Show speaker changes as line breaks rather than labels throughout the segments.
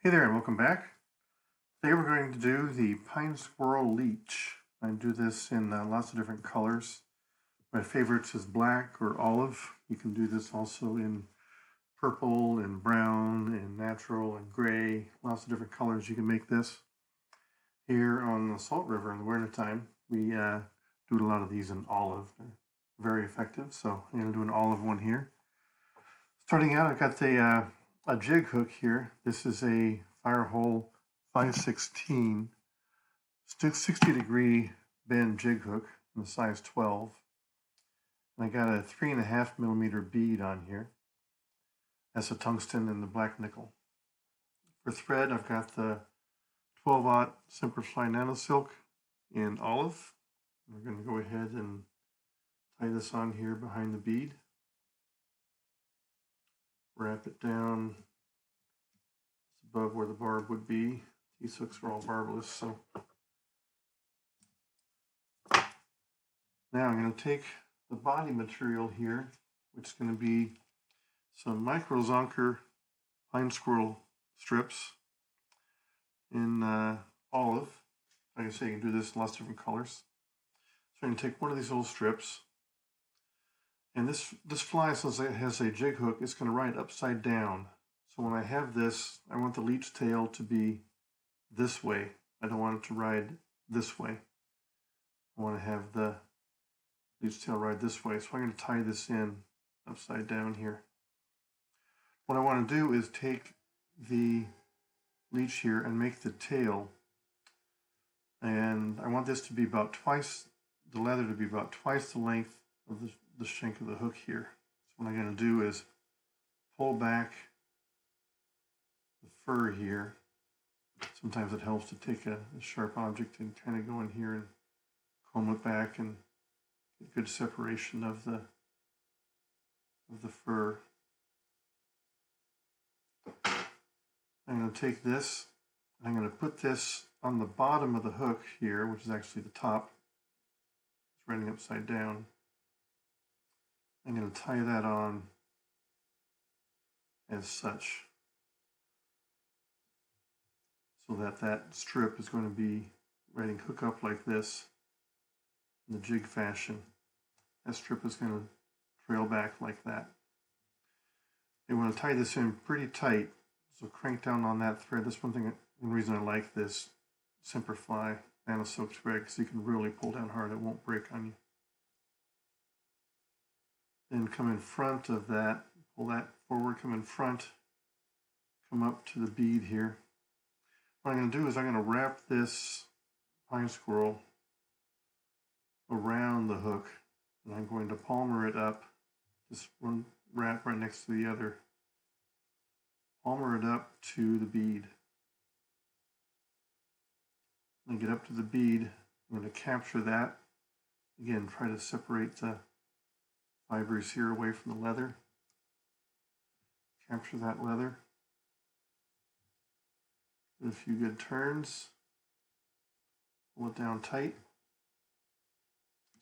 Hey there and welcome back. Today we're going to do the pine squirrel leech. I do this in lots of different colors. My favorites is black or olive. You can do this also in purple and brown and natural and gray. Lots of different colors you can make this. Here on the Salt River in the winter time, we do a lot of these in olive. They're very effective, so I'm going to do an olive one here. Starting out, I've got a jig hook here. This is a Firehole 516 60-degree bend jig hook in the size 12. And I got a 3.5 millimeter bead on here. That's a tungsten and the black nickel. For thread, I've got the 12-aught Simplify Nano Silk in olive. We're going to go ahead and tie this on here behind the bead. Wrap it down above where the barb would be. These hooks are all barbless, so. Now I'm going to take the body material here, which is going to be some micro zonker pine squirrel strips in olive. Like I say, you can do this in lots of different colors. So I'm going to take one of these little strips, and this fly, since it has a jig hook, it's going to ride upside down. So when I have this, I want the leech tail to be this way. I don't want it to ride this way. I want to have the leech tail ride this way. So I'm going to tie this in upside down here. What I want to do is take the leech here and make the tail. And I want this to be about twice, the leather to be about twice the length of the shank of the hook here. So what I'm going to do is pull back the fur here. Sometimes it helps to take a sharp object and kind of go in here and comb it back and get good separation of the fur. I'm going to take this, I'm going to put this on the bottom of the hook here, which is actually the top. It's running upside down. I'm going to tie that on as such, so that that strip is going to be riding hook up like this in the jig fashion. That strip is going to trail back like that. You want to tie this in pretty tight, so crank down on that thread. That's one reason I like this Simplify Nano Silk thread, because you can really pull down hard, it won't break on you. Then come in front of that, pull that forward, come in front, come up to the bead here. What I'm going to do is I'm going to wrap this pine squirrel around the hook, and I'm going to palmer it up, just one wrap right next to the other. Palmer it up to the bead. When I get up to the bead, I'm going to capture that. Again, try to separate the fibers here away from the leather. Capture that leather. Give it a few good turns. Pull it down tight.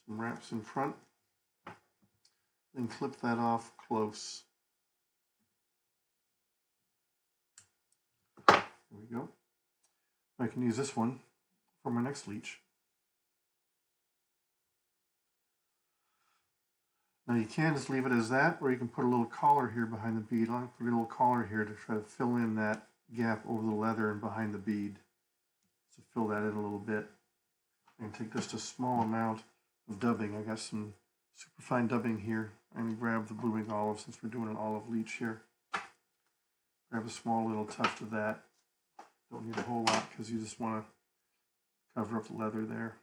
Some wraps in front. Then clip that off close. There we go. I can use this one for my next leech. Now you can just leave it as that, or you can put a little collar here behind the bead. I'll put a little collar here to try to fill in that gap over the leather and behind the bead. So fill that in a little bit. I'm going to take just a small amount of dubbing. I got some super fine dubbing here. I'm going to grab the blue wing olive, since we're doing an olive leech here. Grab a small little tuft of that. Don't need a whole lot, because you just want to cover up the leather there.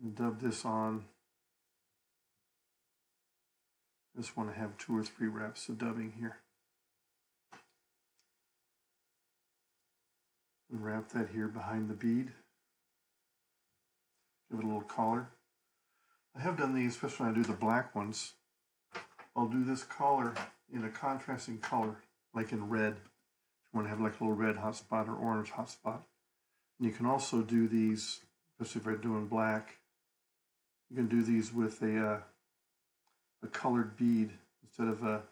And dub this on. I just want to have 2 or 3 wraps of dubbing here. And wrap that here behind the bead. Give it a little collar. I have done these, especially when I do the black ones. I'll do this collar in a contrasting color, like in red. If you want to have like a little red hot spot or orange hot spot. And you can also do these, especially if you're doing black, you can do these with a colored bead instead of a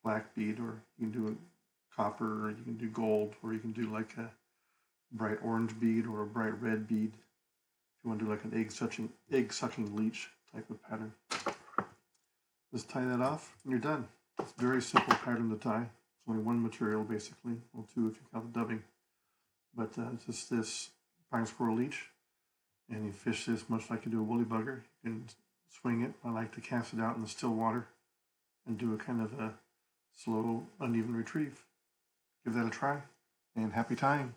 black bead, or you can do copper, or you can do gold, or you can do like a bright orange bead or a bright red bead. If you want to do like an egg sucking leech type of pattern. Just tie that off and you're done. It's a very simple pattern to tie. It's only one material basically, well two if you count the dubbing. But it's just this pine squirrel leech, and you fish this much like you do a woolly bugger. You can swing it. I like to cast it out in the still water and do a kind of a slow, uneven retrieve. Give that a try, and happy tying.